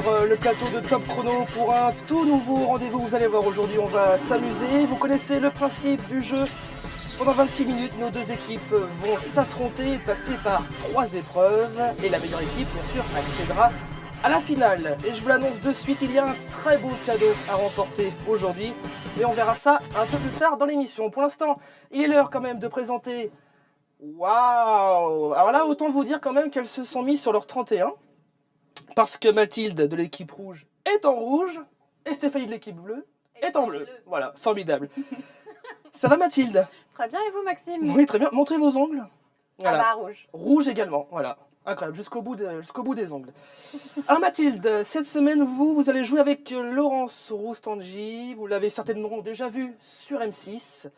sur le plateau de Top Chrono pour un tout nouveau rendez-vous. Vous allez voir, aujourd'hui on va s'amuser. Vous connaissez le principe du jeu. Pendant 26 minutes, nos deux équipes vont s'affronter, passer par 3 épreuves. Et la meilleure équipe, bien sûr, accédera à la finale. Et je vous l'annonce de suite, il y a un très beau cadeau à remporter aujourd'hui. Et on verra ça un peu plus tard dans l'émission. Pour l'instant, il est l'heure quand même de présenter... Waouh! Alors là, autant vous dire quand même qu'elles se sont mises sur leur 31. Parce que Mathilde de l'équipe rouge est en rouge. Et Stéphanie de l'équipe bleue est en bleu. Voilà, formidable. Ça va Mathilde? Très bien, et vous Maxime? Oui, très bien. Montrez vos ongles. Voilà. Ah bah, rouge. Rouge également, voilà. Incroyable, jusqu'au bout des ongles. Alors Mathilde, cette semaine, vous allez jouer avec Laurence Roustangi. Vous l'avez certainement déjà vue sur M6.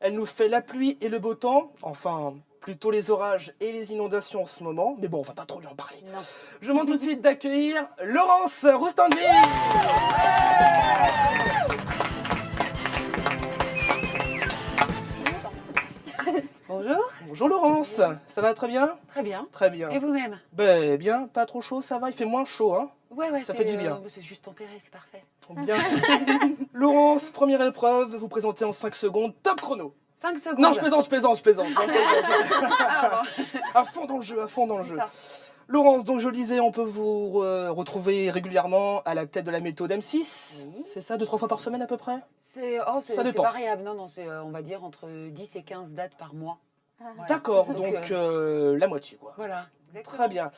Elle nous fait la pluie et le beau temps. Enfin, plutôt les orages et les inondations en ce moment. Mais bon, on va pas trop lui en parler. Non. Je demande tout de suite d'accueillir Laurence Roustangi. Bonjour. Bonjour Laurence, ça va très bien? Très bien. Très bien. Et vous-même? Ben bien, pas trop chaud, ça va, il fait moins chaud, hein? Ouais, Ça fait du bien. C'est juste tempéré, c'est parfait. Bien. Laurence, première épreuve, vous présentez en 5 secondes, top chrono. 5 secondes. Non, je plaisante. Ah, À fond dans le jeu, à fond dans le jeu. ça. Laurence, donc je le disais, on peut vous retrouver régulièrement à la tête de la méthode M6. Oui. C'est ça, 2-3 fois par semaine à peu près? Ça C'est dépend. variable. Non, c'est, on va dire, entre 10 et 15 dates par mois. Voilà. D'accord, Donc, donc la moitié quoi. Voilà. Exactement. Très bien.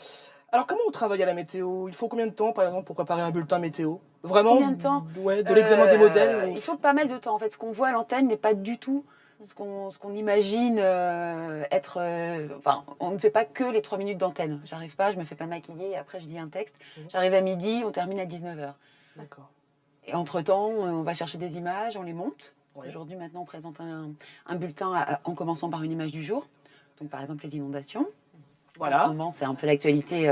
Alors comment on travaille à la météo? Il faut combien de temps par exemple pour préparer un bulletin météo? Vraiment? Combien de temps? Ouais, de l'examen des modèles ou... Il faut pas mal de temps. En fait, ce qu'on voit à l'antenne n'est pas du tout ce qu'on imagine être... Enfin, on ne fait pas que les 3 minutes d'antenne. J'arrive pas, je me fais pas maquiller et après je dis un texte. J'arrive à midi, on termine à 19h. D'accord. Et entre-temps, on va chercher des images, on les monte. Oui. Aujourd'hui, maintenant, on présente un bulletin en commençant par une image du jour. Donc, par exemple, les inondations. En ce Voilà. moment, c'est un peu l'actualité.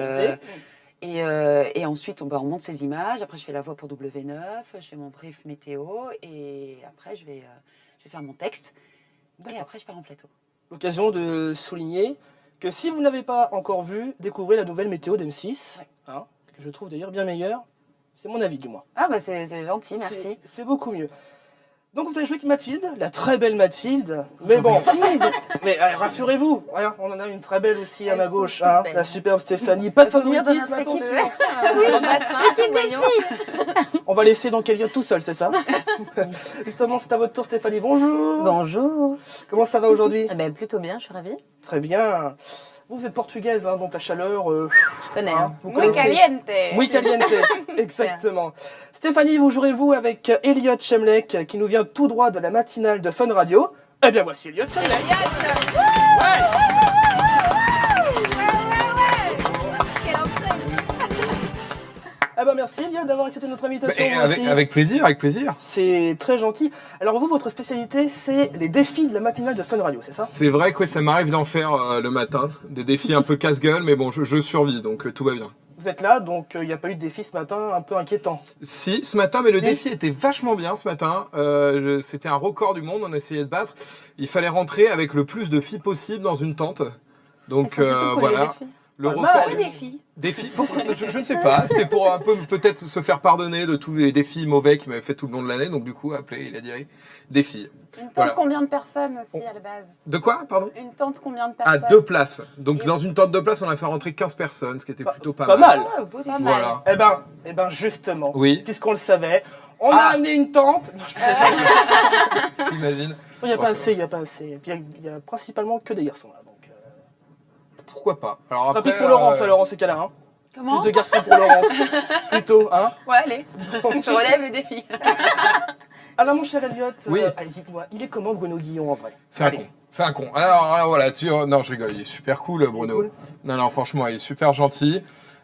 Et ensuite, on monte ces images. Après, je fais la voix pour W9. Je fais mon brief météo. Et après, je vais faire mon texte. Et D'accord. après, je pars en plateau. L'occasion de souligner que si vous n'avez pas encore vu, découvrez la nouvelle météo d'M6, Ouais. hein, que je trouve d'ailleurs bien meilleure. C'est mon avis du moins. Ah, bah, c'est gentil, merci. C'est beaucoup mieux. Donc vous allez jouer avec Mathilde, la très belle Mathilde. Mais bon, mais rassurez-vous, regarde, on en a une très belle aussi à ma Elles sont gauche, toutes hein, belles. la superbe Stéphanie. Pas de Faut venir dans favoritisme, notre équipe. attention. Voyons. On va laisser donc qu'elle vienne tout seul, c'est ça? Justement, c'est à votre tour Stéphanie, bonjour. Bonjour. Comment ça va aujourd'hui? Eh ben, plutôt bien, je suis ravie. Très bien. Vous êtes portugaise, hein, donc la chaleur... Je connais. hein, vous Muy connaissez. caliente. Muy caliente, exactement. Stéphanie, vous jouerez-vous avec Elliot Chemlek, qui nous vient tout droit de la matinale de Fun Radio. Eh bien, voici Elliot Chemlek. Ah bah merci Elliot d'avoir accepté notre invitation. vous aussi. Avec plaisir, avec plaisir. C'est très gentil. Alors vous, votre spécialité, c'est les défis de la matinale de Fun Radio, c'est ça? C'est vrai que ça m'arrive d'en faire le matin, des défis un peu casse-gueule, mais bon, je survis, donc tout va bien. Vous êtes là, donc il n'y a pas eu de défi ce matin un peu inquiétant. Si, ce matin, mais le Si. défi était vachement bien ce matin. C'était un record du monde, on essayait de battre. Il fallait rentrer avec le plus de filles possible dans une tente. Donc voilà. Le Pas record mal. Pourquoi des filles? Défi, pourquoi je ne sais pas. C'était pour un peu peut-être se faire pardonner de tous les défis mauvais qu'il m'avait fait tout le long de l'année. Donc du coup, appelé, il a dit défi. Une tente Voilà. combien de personnes aussi à la base? De quoi, pardon? Une tente combien de À personnes? 2 places. Donc Et- dans une tente de places, on a fait rentrer 15 personnes, ce qui était plutôt pas Pas mal. mal. Ah, beau défi. Pas mal. Voilà. Eh ben justement, Oui. puisqu'on le savait, on a Ah. amené une tente. Non, je plaisante. T'imagines? Il n'y a Bon, pas ça assez, il n'y a pas assez. Et puis, il y a principalement que des garçons là. Donc, Pourquoi pas? Alors ce sera après, plus pour Laurence alors en ces cas-là. Hein. Comment? Plus de garçons pour Laurence. Plutôt, hein. Ouais, allez. Je relève le défi. Alors mon cher Elliot, Oui. allez, dites-moi, il est comment Bruno Guillon en vrai? C'est un Allez. con. C'est un con. Alors voilà, non, je rigole, il est super cool, Bruno. cool. Non, franchement, il est super gentil.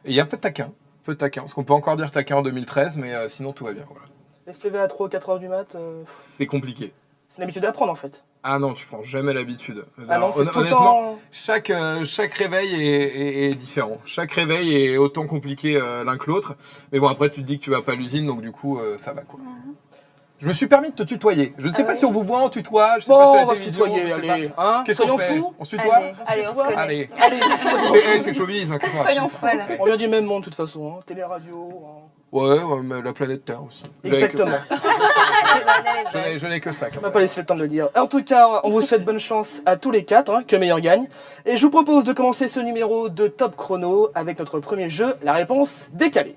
Et il y a un peu de taquin. Parce qu'on peut encore dire taquin en 2013, mais sinon tout va bien. Voilà. Et se lever à 3 ou 4 heures du mat, C'est compliqué. c'est une habitude à prendre en fait. Ah non, tu prends jamais l'habitude. Ah non, c'est tout le honnêtement, temps... chaque réveil est différent. Chaque réveil est autant compliqué l'un que l'autre. Mais bon, après, tu te dis que tu vas pas à l'usine, donc du coup, ça va quoi. Je me suis permis de te tutoyer. Je ne sais pas si on vous voit en tutoie. Je sais Bon, pas si à la on va se télévision, tutoyer, je sais allez. pas. Hein, Qu'est-ce qu'on soyons fait fous. On se tutoie Allez, on se connaît. Allez. Allez, C'est showbiz, hein, qu'est-ce qu'on va Soyons faire fous. on vient du même monde de toute façon, hein. Télé, radio. Hein. Ouais, mais la planète Terre aussi. Exactement. Je n'ai que ça. Quand On même. va pas laisser le temps de le dire. En tout cas, on vous souhaite bonne chance à tous les quatre, hein, que le meilleur gagne. Et je vous propose de commencer ce numéro de Top Chrono avec notre premier jeu, la réponse décalée.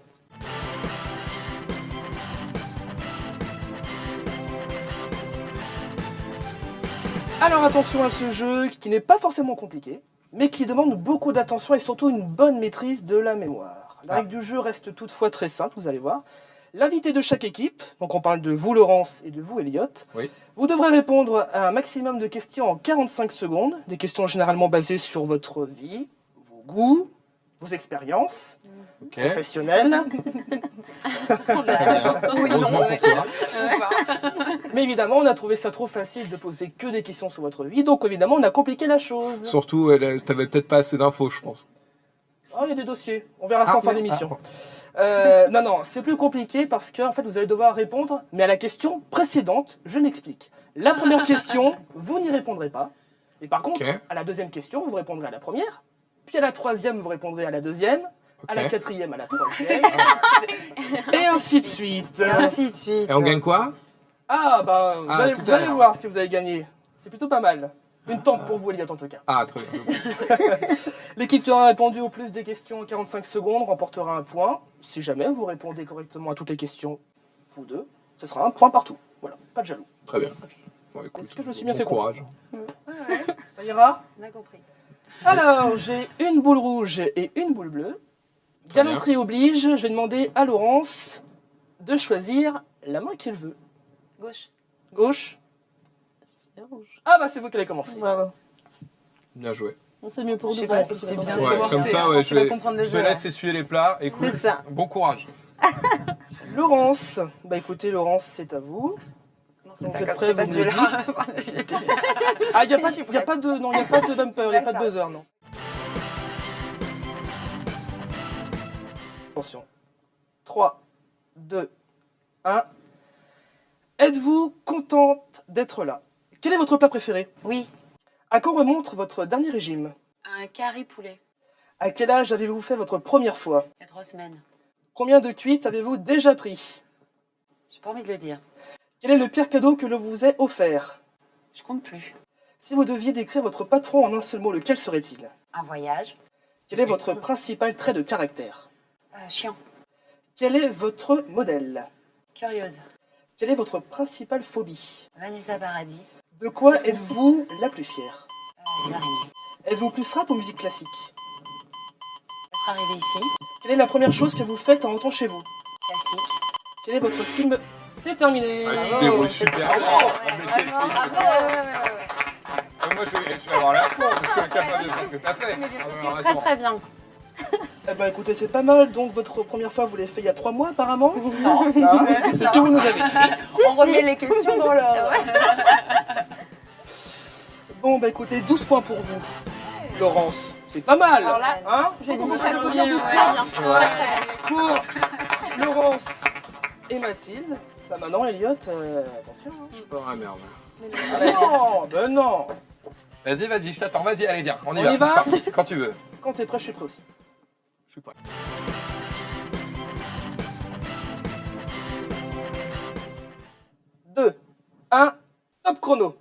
Alors attention à ce jeu qui n'est pas forcément compliqué, mais qui demande beaucoup d'attention et surtout une bonne maîtrise de la mémoire. La règle du jeu reste toutefois très simple, vous allez voir. L'invité de chaque équipe, donc on parle de vous Laurence et de vous Elliot, Oui. vous devrez répondre à un maximum de questions en 45 secondes, des questions généralement basées sur votre vie, vos goûts, vos expériences Ok. professionnelles, Très bien. Heureusement pour toi. mais évidemment on a trouvé ça trop facile de poser que des questions sur votre vie, donc évidemment on a compliqué la chose. Surtout, t'avais peut-être pas assez d'infos, je pense. Oh, il y a des dossiers, on verra ça en fin oui. d'émission. Ah, Non, c'est plus compliqué parce que en fait, vous allez devoir répondre, mais à la question précédente, je m'explique. La première question, vous n'y répondrez pas. Et par contre, Ok. à la deuxième question, vous répondrez à la première. Puis à la troisième, vous répondrez à la deuxième. À la Ok. quatrième, à la troisième. Et ainsi de suite. Ainsi de suite. Et on gagne quoi Ah, bah, vous Ah, allez, tout vous à allez l'heure. voir ce que vous avez gagné. C'est plutôt pas mal. Une tente pour vous, Elliot, en tout cas. Ah, très bien. L'équipe qui aura répondu au plus des questions en 45 secondes remportera un point. Si jamais vous répondez correctement à toutes les questions, vous deux, ce sera un point partout. Voilà, pas de jaloux. Très bien. Bon, écoute, Est-ce que je me suis bien bon fait courage. Ça ira? On a compris. Alors, j'ai une boule rouge et une boule bleue. Très Galanterie oblige, je vais demander à Laurence de choisir la main qu'elle veut. Gauche. Gauche. C'est rouge. Ah bah c'est vous qui allez commencer. Bravo. Bien joué. On sait mieux pour Je nous. sais pas si c'est bien. Ouais, commencer, comme ça, hein, ouais, tu vas je comprendre le te jeu, laisse essuyer les plats. Écoute, C'est ça. bon courage. Laurence. Bah écoutez, Laurence, c'est à vous. Non, Donc, c'est vous pas êtes comme prêts, ça, vous me celui-là. Ah, il n'y a, pas de, non, y a pas de bumper, il n'y a pas de buzzer, non. Attention. 3, 2, 1. Êtes-vous contente d'être là? Quel est votre plat préféré? Oui, À quand remonte votre dernier régime? un carré poulet. À quel âge avez-vous fait votre première fois? Il y a 3 semaines. Combien de cuites avez-vous déjà pris? J'ai pas envie de le dire. Quel est le pire cadeau que l'on vous ait offert? Je compte plus. Si vous deviez décrire votre patron en un seul mot, lequel serait-il? Un voyage. Quel est votre principal trait de caractère? Chiant. Quel est votre modèle? Curieuse. Quelle est votre principale phobie? Vanessa Paradis. De quoi êtes-vous la plus fière? Les araignées. Êtes-vous plus rap ou musique classique? Ça sera arrivé ici. Quelle est la première chose que vous faites en rentrant chez vous? Classique. Quel est votre film? C'est terminé. Ah, tu te Bravo. débrouilles super bien. Vraiment. Moi, je vais avoir la cour. Je suis incapable de faire ce que t'as fait. Très très bien. Eh ben écoutez, c'est pas mal. Donc votre première fois, vous l'avez fait il y a 3 mois apparemment? Non. C'est ce que vous nous avez dit. On remet les questions dans l'ordre. Bon bah écoutez, 12 points pour vous. Laurence, c'est pas mal. Alors là, hein? je vais Vous dire pouvez ça applaudir 12 points. Ouais. Pour Laurence et Mathilde. Bah maintenant, Elliot, attention. Hein. Je suis pas dans la merde. Non, ben non. Vas-y, je t'attends. Vas-y, allez, viens. On y On va. y va C'est parti. Quand tu veux. Quand t'es prêt, je suis prêt aussi. Je suis prêt. Deux, un, top chrono.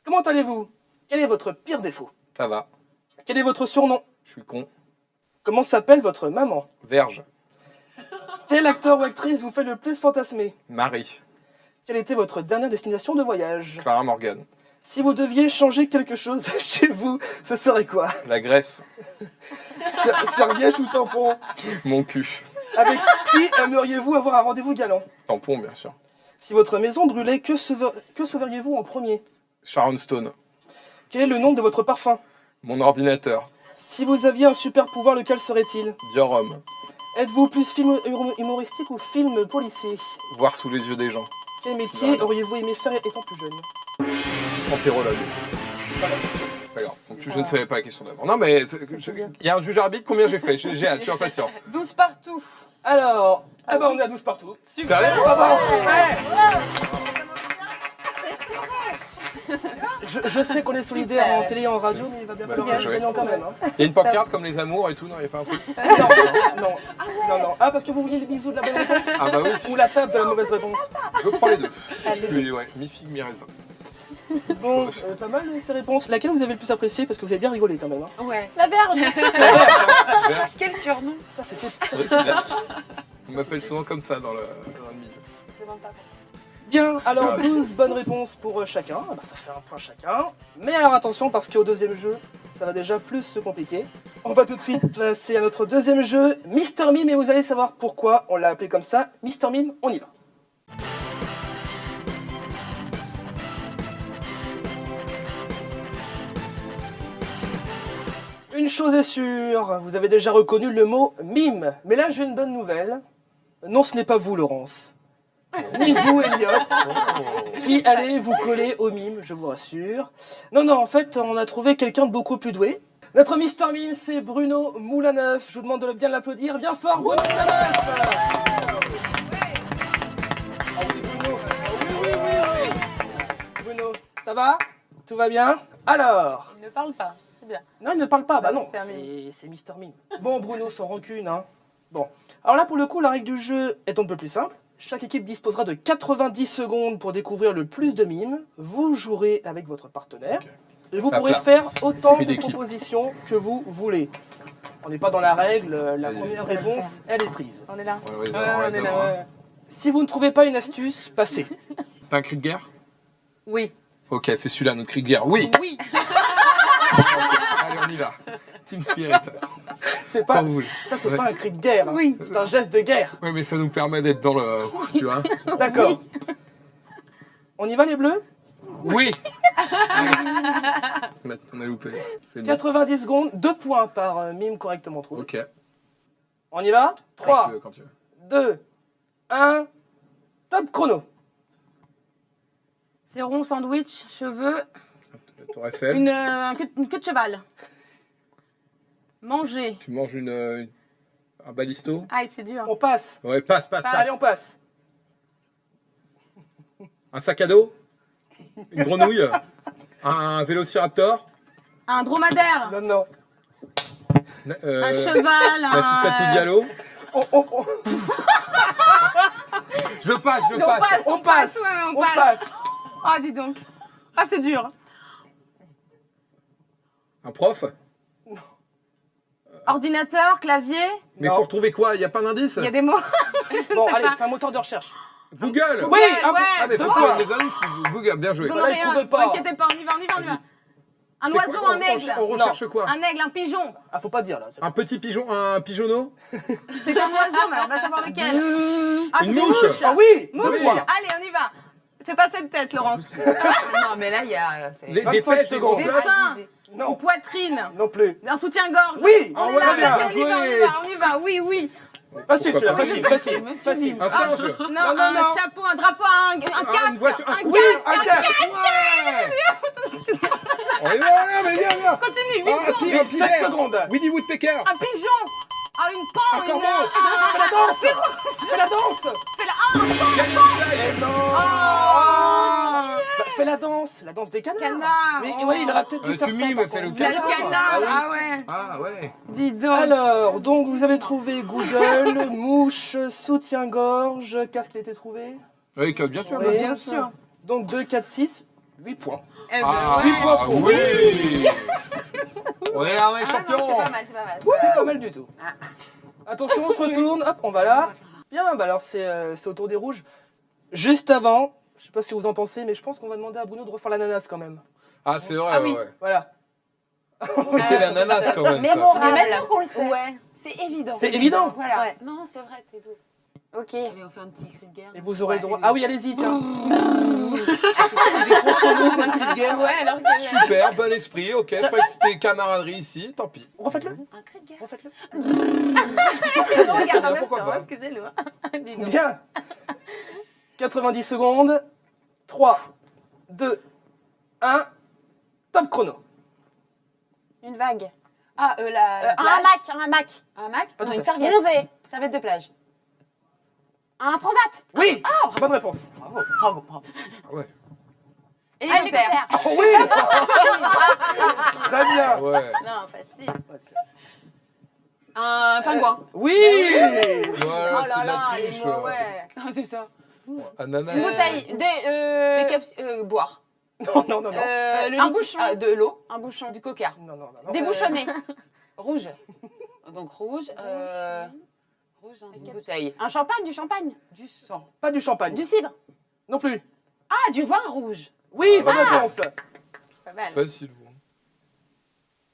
Comment allez-vous? Quel est votre pire défaut? Ça va. Quel est votre surnom? Je suis con. Comment s'appelle votre maman? Verge. Quel acteur ou actrice vous fait le plus fantasmer? Marie. Quelle était votre dernière destination de voyage? Clara Morgan. Si vous deviez changer quelque chose chez vous, ce serait quoi? La Grèce. Serviette ou tampon? Mon cul. Avec qui aimeriez-vous avoir un rendez-vous galant? Tampon, bien sûr. Si votre maison brûlait, que sauveriez-vous en premier? Sharon Stone. Quel est le nom de votre parfum? Mon ordinateur. Si vous aviez un super pouvoir, lequel serait-il? Dior homme. Êtes-vous plus film humoristique ou film policier? Voir sous les yeux des gens. Quel métier auriez-vous aimé faire étant plus jeune? Empirologue. Pas grave. En plus, je ne savais pas la question d'avant. Non, mais il y a un juge arbitre. Combien j'ai fait? J'ai hâte, je suis impatient. 12 partout. Alors, on est à 12 partout. Sérieux? Bravo. Ouais. Je sais qu'on est solidaire en télé et en radio, mais il va bien falloir bien être joué. gagnant quand même. Hein. Il y a une pancarte comme les amours et tout, non, il n'y a pas un truc? Non. Ah, parce que vous vouliez les bisous de la bonne réponse Ah bah oui, ou la table de la mauvaise réponse? je prends les deux. Je suis, ouais, mi-figue, mi-raisin. Bon, pas mal ces réponses. Laquelle vous avez le plus apprécié? Parce que vous avez bien rigolé quand même. Hein. Ouais. La berge. Quel surnom? Ça, c'était. On m'appelle souvent comme ça dans le milieu. Bien, alors Ah, 12 bonnes réponses pour chacun. Ah bah, ça fait un point chacun. Mais alors attention, parce qu'au deuxième jeu, ça va déjà plus se compliquer. On va tout de suite passer à notre deuxième jeu, Mister Mime, et vous allez savoir pourquoi on l'a appelé comme ça. Mister Mime, on y va. Une chose est sûre, vous avez déjà reconnu le mot mime. Mais là, j'ai une bonne nouvelle. Non, ce n'est pas vous, Laurence. Ni vous, Elliot, qui allez vous coller au mime, je vous rassure. Non, en fait, on a trouvé quelqu'un de beaucoup plus doué. Notre Mister Mime, c'est Bruno Moulaneuf. Je vous demande de bien l'applaudir bien fort, Bruno Moulaneuf. Ah oui, Bruno. Oui. Bruno, ça va? Tout va bien? Alors... Il ne parle pas, c'est bien. Non, il ne parle pas. Bah Non, non, c'est un mime. c'est Mister Mime. Bon, Bruno, sans rancune, hein. Bon. Alors là, pour le coup, la règle du jeu est un peu plus simple. Chaque équipe disposera de 90 secondes pour découvrir le plus de mimes. Vous jouerez avec votre partenaire. Et vous pourrez faire autant de propositions que vous voulez. On n'est pas dans la règle. La première réponse, elle est prise. On est là. Ouais, on est là. Si vous ne trouvez pas une astuce, passez. T'as un cri de guerre? Oui. Ok, c'est celui-là, notre cri de guerre. Oui. Oui. Allez, on y va. Team Spirit. C'est pas, Quand vous voulez. ça, c'est Ouais. pas un cri de guerre. Hein. Oui. C'est un geste de guerre. Ouais, mais ça nous permet d'être dans le... Tu vois? D'accord. On y va, les bleus? Oui. On a loupé. C'est bon. 90 secondes, 2 points par mime correctement trouvé. Ok. On y va? 3, Quand tu veux. 2, 1, top chrono. C'est rond, sandwich, cheveux, La Tour Eiffel. une queue de cheval. Manger. Tu manges un balisto? Aïe, c'est dur. On passe. Ouais, passe. Allez, on passe. Un sac à dos? Une grenouille? Un vélociraptor? Un dromadaire. Non. Un cheval. Nafissatou Diallo? On Je passe. On passe. Ouais, on passe. passe. Ah, dis donc. Ah, c'est dur. Un prof? Ordinateur, clavier. Mais Non. faut retrouver quoi? Il y a pas d'indice? Il y a des mots. Bon, sais allez, pas. c'est un moteur de recherche. Google? Oui, un peu. ouais. Ah, mais faut Deux trouver points. les indices. Google, bien joué. Vous en Voilà, aurez il un. trouvait Ne pas. vous inquiétez pas, on y va. Un C'est oiseau, quoi? un aigle. On recherche quoi? Un aigle, un pigeon. Ah, faut pas dire là. Un petit pigeon, un pigeonneau? C'est un oiseau, mais on va savoir lequel. Ah, Une c'est mouche. Ah oui. Mouche. Deux points. Allez, on y va. Fais pas cette tête, Laurence. Non, mais là, il y a. Des 25 fesses, des secondes. grosses Des fesses? seins. Une Non, poitrine. non plus. Un soutien-gorge. Oui. On est ouais, là, bien vas-y, joué. on y va. Oui. Facile, celui-là. pas Facile. Un singe? Non, Non, un non. chapeau, un drapeau, un casque. Une voiture, un un scooter. Oui, casque. un casque. Ouais. On est là, mais viens. Continue, 8 Ah, secondes. un 7 pivert. secondes. Woody Woodpecker. Un pigeon. Ah, une pan, Un corbeau. Fais la danse. Fais la danse. Eh non. Bah, fais la danse des canards. Canard. Mais ouais, il aurait peut-être dû faire Tu ça. mimes, par fais le contre. Il a le canard. Ah oui. Ah ouais. Ah ouais. Dis donc. Alors, donc vous avez trouvé Google, mouche, soutien-gorge, casque a été trouvé. Oui, bien sûr. Oui. Bien sûr. Donc 2, 4, 6, 8 points. Eh ben, Ah, ouais. points pour oui. On est là, on est Ah, non, champion. c'est pas mal. C'est pas mal du tout. Attention, on se retourne, hop, on va là. Bien, bah alors c'est au tour des rouges. Juste avant, je sais pas ce que vous en pensez, mais je pense qu'on va demander à Bruno de refaire l'ananas quand même. Ah, c'est vrai, Ah oui. ouais. Voilà. C'était l'ananas quand même, Mais ça. bon, Mais maintenant maintenant qu'on le sait, Ouais. c'est évident. C'est évident. Voilà. Ouais. Non, c'est vrai, t'es doux. Ok. Mais on fait un petit cri de guerre. Et vous aurez le droit. Ah oui, allez-y, tiens. Ouais, alors que. Super, bon esprit, ok. Je croyais que c'était camaraderie ici, tant pis. Refaites-le. Un cri de guerre. Refaites-le. On regarde en même Pourquoi temps, pas. excusez-nous. Dis donc. Bien. 90 secondes. 3, 2, 1. Top chrono. Une vague. Ah, la Un plage. Mac. Un Mac. Pas Non, tout une à fait. serviette. 11 Serviette de plage. Un transat. Oui. Bonne réponse. Bravo. Ah ouais. Hélicoptère. Oh oui. Très bien. Ouais. Non, facile. Un pingouin. Oui. Voilà, Oh c'est là de la là, les triche. mots, ouais. C'est ça. Ananas. Une bouteille. Des boire. Non, non, non, non. Le Un liquide- bouchon. De l'eau. Un bouchon. Du coca. Non, non, non, non. Débouchonné. Rouge. Donc rouge. Rouge dans une bouteille. Un champagne, du champagne. Du sang. Pas du champagne. Du cidre. Non plus. Ah, du vin rouge. Oui, bonne réponse. Pas mal. C'est facile, vous.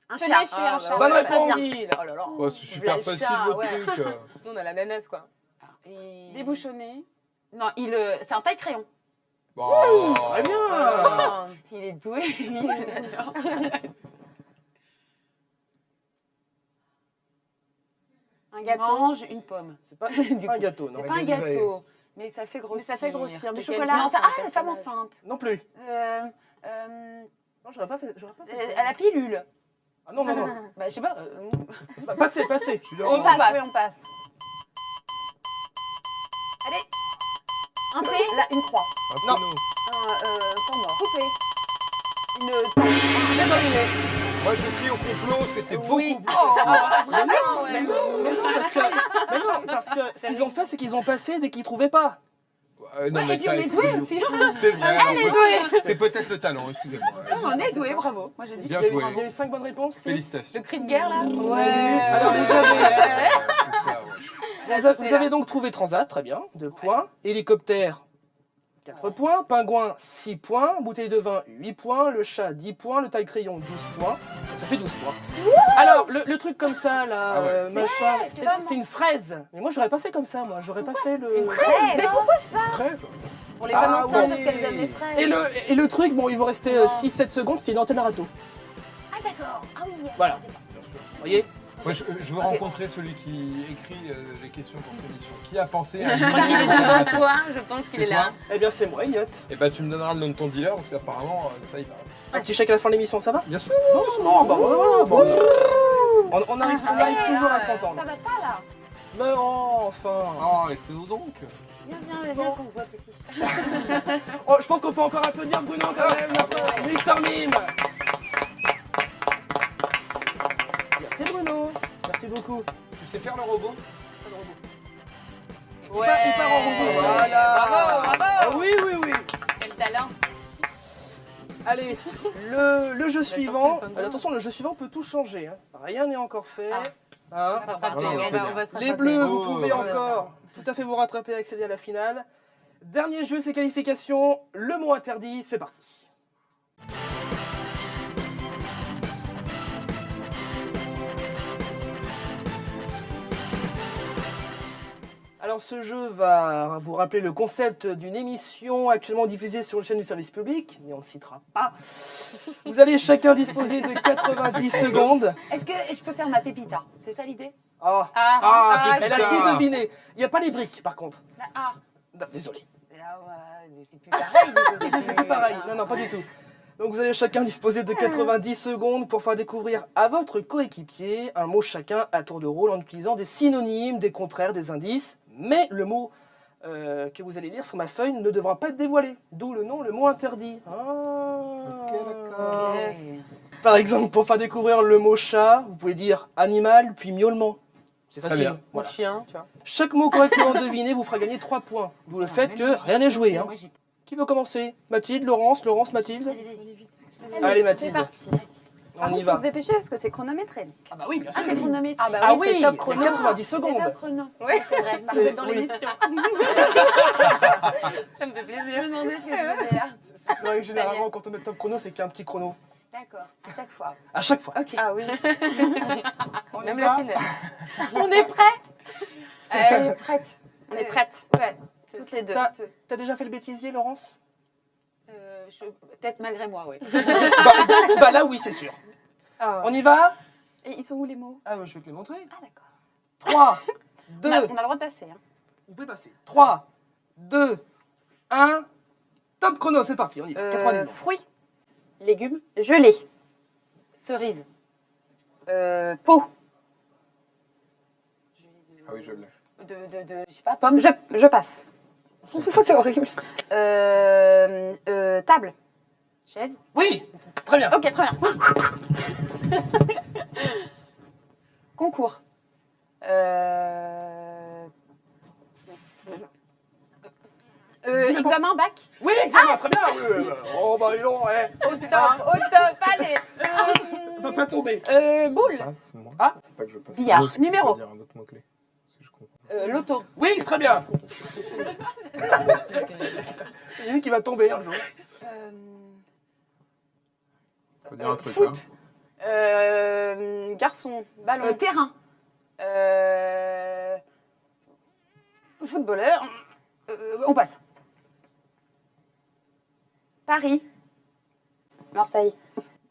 Un Se chat. lécher, un chat. Bonne Ouais, réponse. facile. Oh là là. Ouais, c'est super Le facile, chat, votre ouais. truc. Nous, on a l'ananas, quoi. Et- Débouchonné. Non, c'est un taille-crayon. Bon. Très bien. Ah. Il est doué. Un Il gâteau. mange une pomme. C'est pas Du un coup, gâteau, non. C'est pas un gâteau, mais ça fait grossir. Mais ça fait grossir. Du C'est chocolat. Non, ça... ça Ah, la femme enceinte. Non plus. Euh, Non, j'aurais pas fait. à la pilule. Ah non, non, non. Bah, je sais pas. Bah, passez, passez. Je suis là. On On passe, passe. oui, on passe. Allez, Un thé. là, une croix. Un Non. prénom. Un temps mort. Coupé. Une tente. C'est terminé. Moi, je prie au complot, c'était Oui. beaucoup plus Oh, facile. vraiment, ouais. Mais non, parce que ce qu'ils ont fait, c'est qu'ils ont passé dès qu'ils trouvaient pas. Non, mais Et puis on est doués aussi. C'est vrai. Elle est douée. C'est peut-être le talent, excusez-moi. On est doué, bravo. Moi, je dis. Bien Il y joué. a eu 5 bonnes réponses. c'est- Félicitations. Le cri de guerre, là. Ouais. Alors vous avez, C'est ça, ouais. vous avez donc trouvé Transat, très bien, 2 points. Hélicoptère, 4 points. Pingouin, 6 points. Bouteille de vin, 8 points. Le chat, 10 points. Le taille-crayon, 12 points. Ça fait 12 points. Alors, le truc comme ça, là, Ah ouais. machin, c'est pas c'était une fraise. Mais moi, j'aurais pas fait comme ça, moi. J'aurais pas fait le... Mais pourquoi ça 13. Pour les femmes Ah enceintes, oui. parce qu'elles aiment les fraises. Et le truc, bon, il vous restait 6-7 secondes, c'était une antenne à râteau. Ah, d'accord. Ah oui. Voilà. Vous voyez? Moi, je veux rencontrer celui qui écrit les questions pour cette émission. Qui a pensé à Je crois qu'il est devant toi. Je pense qu'il est là. Eh bien, c'est moi, Elliot. Et bah, tu me donneras le nom de ton dealer parce qu'apparemment, ça y va. Un petit chèque à la fin de l'émission, ça va? Bien sûr. Bon, bah voilà, bon. On arrive toujours à s'entendre. Ça va pas, là. Mais enfin. Oh, laissez-nous donc. Viens qu'on voit petit. Oh, je pense qu'on peut encore applaudir Bruno quand même, notre Mister Mime. Merci Bruno. Merci beaucoup. Tu sais faire le robot? Ouais. Il part en robot. Voilà. Bravo, bravo. Ah oui, oui, oui. Quel talent. Allez, le jeu suivant. Attention, le jeu suivant peut tout changer. Hein. Rien n'est encore fait. Hein. non, mais c'est bien. Les bleus, vous Oh, pouvez ouais. encore tout à fait vous rattraper et accéder à la finale. Dernier jeu, c'est qualification. Le mot interdit, c'est parti. Alors ce jeu va vous rappeler le concept d'une émission actuellement diffusée sur une chaîne du service public, mais on ne le citera pas. Vous allez chacun disposer de 90 secondes. Est-ce que je peux faire ma pépita? C'est ça l'idée? Ah, Ah, elle a putain. tout deviné. Il n'y a pas les briques par contre. Ah. Non, désolé. Là, c'est plus pareil. du coup, C'est plus pareil. Non, non, pas du tout. Donc vous allez chacun disposer de 90 secondes pour faire découvrir à votre coéquipier un mot chacun à tour de rôle en utilisant des synonymes, des contraires, des indices. Mais le mot que vous allez lire sur ma feuille ne devra pas être dévoilé. D'où le nom, le mot interdit. Ah. Yes. Par exemple, pour faire découvrir le mot chat, vous pouvez dire animal puis miaulement. C'est Très facile. bien. Voilà. Chien, tu vois. Chaque mot correctement deviné vous fera gagner 3 points. D'où le fait que rien n'est joué. Hein. Moi, j'ai... Qui veut commencer? Mathilde, Laurence, Mathilde. Allez, C'est Mathilde. parti. On Par y contre, va. faut se dépêcher parce que c'est chronométré. Ah bah oui, bien sûr. Ah, c'est chronomètre. Ah bah Ah oui, oui, c'est top il y a chrono. 90 C'est secondes. top chrono. Oui, C'est vrai. C'est- c'est dans oui. l'émission. Ça me fait plaisir. Je me demandais ce que je faisais là. C'est vrai que généralement, quand on met top chrono, c'est qu'il y a un petit chrono. D'accord, à chaque fois. À chaque fois. Ah oui, On y même va. la finale. On est prêts. Elle est prête. On est prêtes. Ouais. Toutes les deux. T'as déjà fait le bêtisier, Laurence? Peut-être malgré moi, oui. Bah là, oui, c'est sûr. Ah. On y va? Et ils sont où les mots? Ah bah, je vais te les montrer. Ah d'accord. 3, 2, On a le droit de passer. Hein. vous pouvez passer. 3, 2, 1, top chrono, c'est parti, on y va. 90 secondes. Fruits. Légumes, Gelé. cerises, Peau. Ah oui, je l'ai. je sais pas, pommes. Je passe. C'est horrible. Table. Chaise. Oui, très bien. Ok, très bien. Concours. Examen, bac. Oui, examen, très bien. Oui. Oh, bah, dis donc, ouais. Au top, allez. Va pas tomber. Boule. Passe, moi. Ah. C'est pas que je passe. Billard. L'autre, Numéro. tu peux dire un autre mot-clé. Parce que je comprends. Loto. Oui, très bien. Il y en a une qui va tomber un jour. Faut dire un truc, Foot. Garçon, ballon. Terrain. Footballeur. On passe. Paris. Marseille.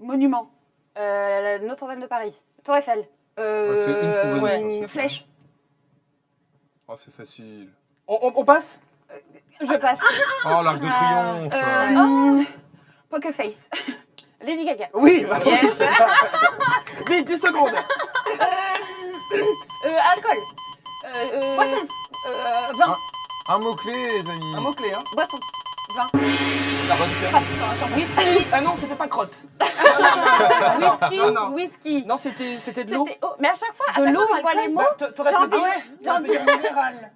Monument. Notre-Dame de Paris. Tour Eiffel. c'est une Ouais, proposition, une ça. flèche. Oh, c'est facile. On passe. Je passe. Oh, l'Arc de Triomphe. Poker face. Lady Gaga. Oui, bah, Yes. vite, 10 secondes. Alcool. Poisson. Vin. Un mot-clé, les amis. Un mot-clé, hein. Boisson. Vin. La vodka. Whisky. Ah non, c'était pas crotte. Whisky. non. Whisky. Non, c'était de l'eau. C'était eau. Mais à chaque fois, De l'eau, je vois les mots. T'aurais J'ai pu envie. dire, J'ai envie. minéral.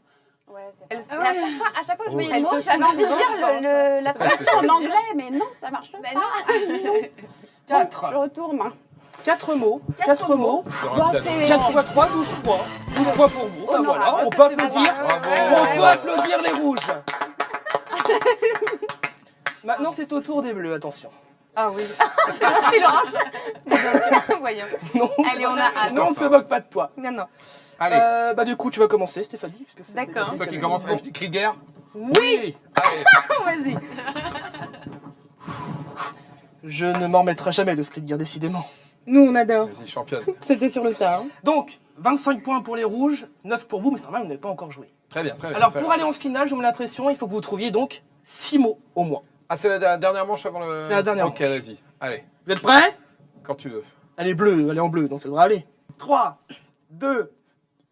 Ouais, c'est Elle vrai. sait. Mais à chaque fois que je voyais Elle le mot, se j'avais envie de souvient, dire je pense. la traduction en anglais, mais non, ça marche pas. Non. 4. Je retourne. 4 mots. 4 mots. Bah, c'est 4 x 3, 12 points. 12 points pour vous. Ben voilà, on peut applaudir. On peut applaudir les rouges. Maintenant, c'est au tour des bleus, attention. Ah oui. Voyons. Non, Allez, on a hâte. non, on ne se moque pas de toi. Non, non. Allez, Bah du coup, tu vas commencer, Stéphanie. Puisque c'est D'accord. c'est toi qui commence avec un petit cri de guerre. Oui. Allez. Vas-y. Je ne m'en remettrai jamais de ce cri de guerre, décidément. Nous, on adore. Vas-y, championne. C'était sur le tas. hein. Donc, 25 points pour les rouges, 9 pour vous, mais c'est normal, vous n'avez pas encore joué. Très bien, très bien. Alors, très pour bien. aller en finale, je vous mets la pression, il faut que vous trouviez donc 6 mots au moins. Ah, c'est la dernière manche avant le. C'est la dernière Ok, manche. vas-y. Allez, Vous êtes prêts? quand tu veux. Elle est bleue, elle est en bleu, donc ça devrait aller. 3, 2,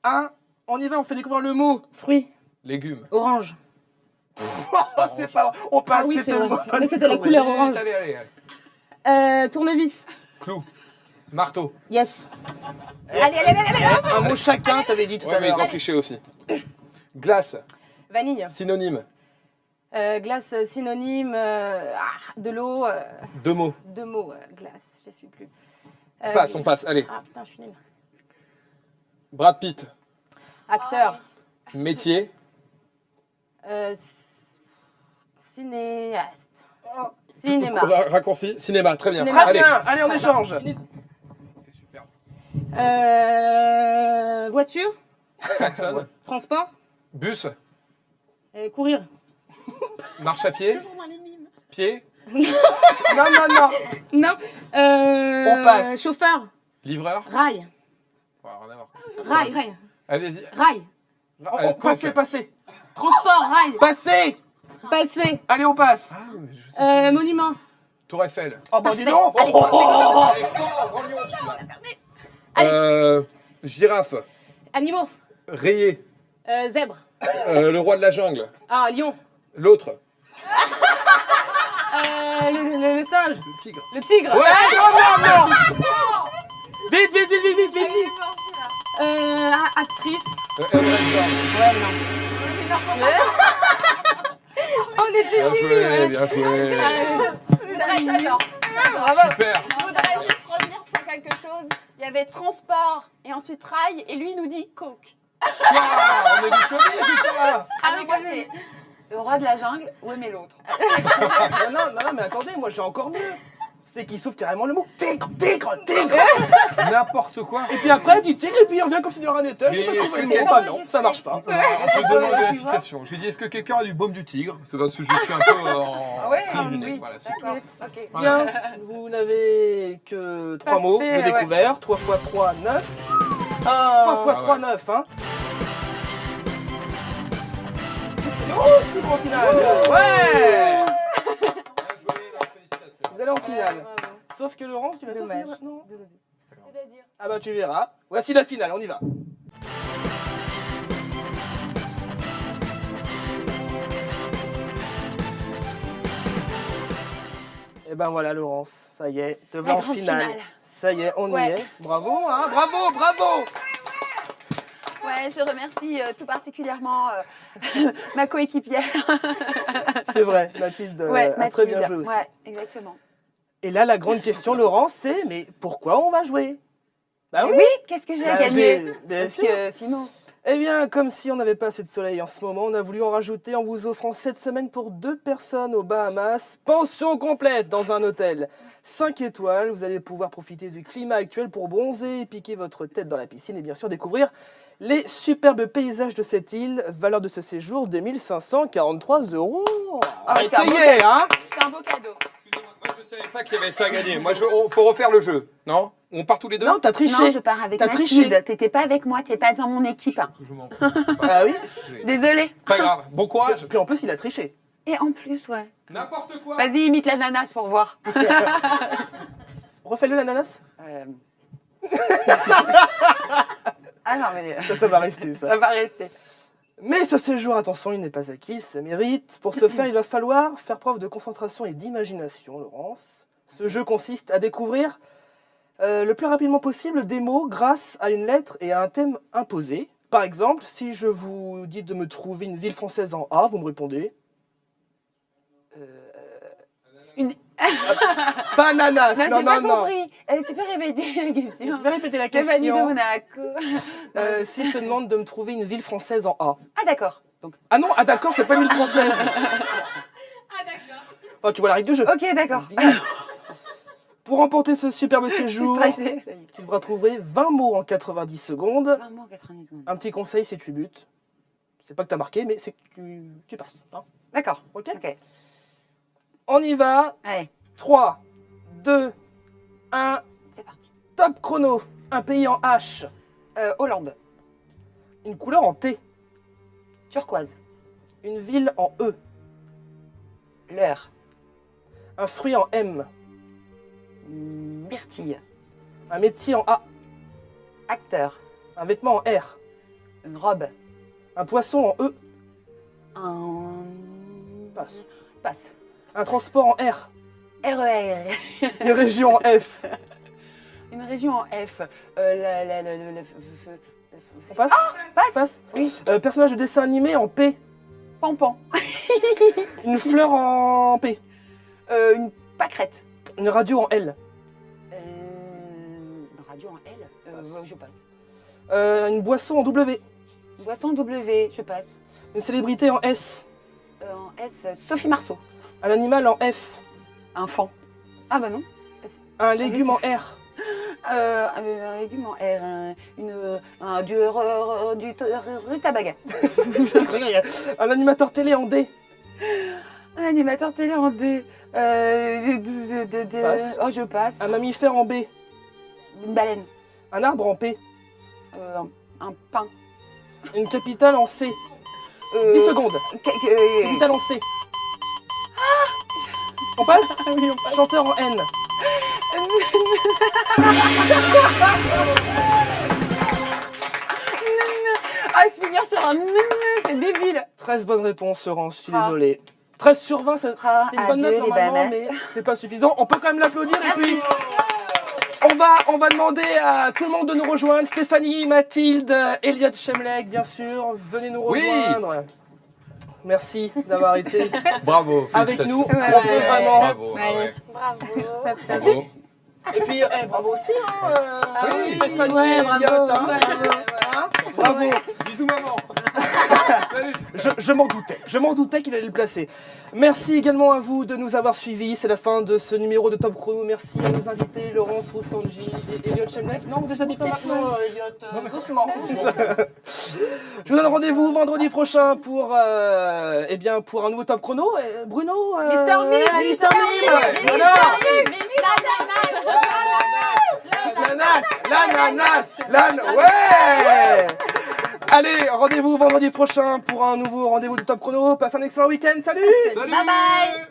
1, on y va, on fait découvrir le mot. Fruits. Légumes. Orange. Oh, c'est pas... On passe, Ah oui, c'est c'était vrai. le mot. Mais c'était la couleur orange. Allez, allez, allez. Tournevis. Clou. Marteau. Yes. Un mot chacun, t'avais dit tout Ouais, à mais ils l'heure. ont triché aussi. Glace. Vanille. Synonyme. Glace synonyme. De l'eau. 2 mots. 2 mots. Glace. Je suis plus. Passe, on passe. Allez. Ah putain, je suis nulle. Brad Pitt. Acteur. Métier. Cinéaste. Cinéma. Raccourci. Cinéma. Très bien. Cinéma. Très Allez. bien, allez, on échange. Super. Voiture. Klaxon. Transport. Bus. Courir. Marche à pied. Pied. Non, non, non. Non. On passe. Chauffeur. Livreur. Rail. Ouais, rien à voir. Rail. Allez-y. Rail. Passez, passez. Transport. Rail. Passez. Passer. Allez, on passe. Monument. Tour Eiffel. Oh, bah dis donc. Allez, Girafe. Animaux. Rayé. Zèbre. Le roi de la jungle. Ah, lion. L'autre. Le singe. Le tigre. Le tigre. Ouais, non, non, non. Vite, vite, vite, vite, vite, vite. Actrice. Audrey Hepburn. Ouais, mais non. On était Bien joué, bien joué. J'adore. Super. Je voudrais juste revenir sur quelque chose. Il y avait transport et ensuite rail et lui il nous dit coke. Quoi on est du chevalier, c'est quoi Ah, mais moi, c'est le roi de la jungle. Ouais, mais l'autre. Non, non, non, mais attendez, moi j'ai encore mieux. C'est qu'il souffle carrément le mot tigre, tigre, tigre. N'importe quoi. Et puis après, il dit tigre, et puis il revient comme s'il y aura un étage. Mais il faut est-ce trouver que le mot. quelqu'un- Bah non, ça marche pas. Je demande vérification. Je lui dis est-ce que quelqu'un a du baume du tigre? C'est parce que je suis un peu en oui. Voilà, c'est tout. D'accord. Ok. Bien, vous n'avez que 3 mots de ouais. découvert. 3 x 3, 9. 3 Oh. x 3, ouais. 9, hein. C'est rouge qui vont en finale. Ouais. Vous allez en finale. Sauf que Laurence, tu vas Dommage. s'en maintenant. Ah bah tu verras. Voici la finale, on y va. Et ben voilà, Laurence, ça y est, te La voilà en grande finale. finale. Ça y est, on y Ouais. est. Bravo, hein, bravo, bravo. Ouais, je remercie tout particulièrement ma coéquipière. C'est vrai, Mathilde Ouais, a très bien joué aussi. Ouais, exactement. Et là, la grande question, Laurence, c'est mais pourquoi on va jouer? Bah Mais oui. oui, qu'est-ce que j'ai à Bah, gagner? bien Parce sûr. que sinon. Eh bien, comme si on n'avait pas assez de soleil en ce moment, on a voulu en rajouter en vous offrant cette semaine pour 2 personnes aux Bahamas. Pension complète dans un hôtel 5 étoiles. Vous allez pouvoir profiter du climat actuel pour bronzer et piquer votre tête dans la piscine et bien sûr découvrir les superbes paysages de cette île. Valeur de ce séjour, 2543 €. Ah, c'est un beau Essayez, hein. C'est un beau cadeau. Excusez-moi, moi je savais pas qu'il y avait ça à gagner. Moi, faut refaire le jeu, non? On part tous les deux? Non, t'as triché. Non, je pars avec T'as triché. Mathilde. T'étais pas avec moi, t'es pas dans mon équipe. Je m'en Ah oui. Désolée. Pas grave. Bon courage. Puis en plus, il a triché. Et en plus, ouais. N'importe quoi. Vas-y, imite l'ananas pour voir. Refais-le l'ananas. Ah non, mais Ça va rester, ça. ça va rester. Mais ce séjour, attention, il n'est pas acquis, il se mérite. Pour ce faire, il va falloir faire preuve de concentration et d'imagination, Laurence. Ce jeu consiste à découvrir le plus rapidement possible des mots grâce à une lettre et à un thème imposé. Par exemple, si je vous dis de me trouver une ville française en A, vous me répondez pas ananas. Non, Non, j'ai pas non, non. compris. Tu peux répéter la question? Je vais répéter la Stéphanie de question. Monaco. Si je te demande de me trouver une ville française en A. Ah d'accord. Donc, Ah non, ah d'accord, c'est pas une ville française. Ah d'accord. Oh, tu vois la règle du jeu. ok, d'accord. Pour remporter ce superbe Je suis séjour, stressée. Ça y est. tu devras trouver 20 mots en 90 secondes. 20 mots en 90 secondes. Un petit conseil si tu butes. C'est pas que t'as marqué, mais c'est que tu passes. Hein. D'accord. Ok. Ok. On y va. Allez, 3, 2, 1. c'est parti. Top chrono. Un pays en H. Hollande. Une couleur en T. Turquoise. Une ville en E. L'heure. Un fruit en M. Myrtille. Un métier en A. Acteur. Un vêtement en R. Une robe. Un poisson en E. Un... Passe. Passe. Un transport en R. RER. Une région en F. Une région en F. On passe. Passe. Passe. Oui. Personnage de dessin animé en P. Pampan. Une fleur en P. Une pâquerette. Une radio en L. Une radio en L. Passe. Je passe. Une boisson en W. Une boisson W. Je passe. Une célébrité en S. En S. Sophie Marceau. Un animal en F. Un fan. Ah bah non. Un légume en R. Un légume en R. Du rutabaga. Un animateur télé en D. Un animateur télé en D. Passe. Oh, je passe. Un mammifère en B. Une baleine. Un arbre en P. Un pain. Une capitale en C. 10 secondes. Capitale en C. On passe. Oui, on passe. Chanteur en N. Ah, se finir sur un c'est débile. 13 bonnes réponses, Laurence, je suis Ah. désolé. 13 sur 20, c'est Ah, une bonne adieu, note les normalement, Bahamas. mais c'est pas suffisant. On peut quand même l'applaudir et puis on va demander à tout le monde de nous rejoindre. Stéphanie, Mathilde, Elliot Chemlek, bien sûr, venez nous Oui. rejoindre. Merci d'avoir été Bravo. avec nous. On félicitations. peut vraiment. Bravo. Ah ouais. Bravo. Bravo. Et puis, bravo aussi, hein, Oui. Stéphanie, Ouais, bravo. Elliot, hein. Bravo. Hein, bravo. Bisous maman. Salut. Je m'en doutais qu'il allait le placer. Merci également à vous de nous avoir suivis. C'est la fin de ce numéro de Top Chrono. Merci à nos invités, Laurence Roustangi et Elliot Chemlek. Non, vous déshabillez pas maintenant, Elliot. Doucement. Je vous donne rendez-vous vendredi prochain pour un nouveau Top Chrono. Bruno Mister Mime, Mister Mime. Voilà. L'ananas. Ouais. Allez, rendez-vous vendredi prochain pour un nouveau rendez-vous du Top Chrono. Passe un excellent week-end. Salut. Salut. Bye bye.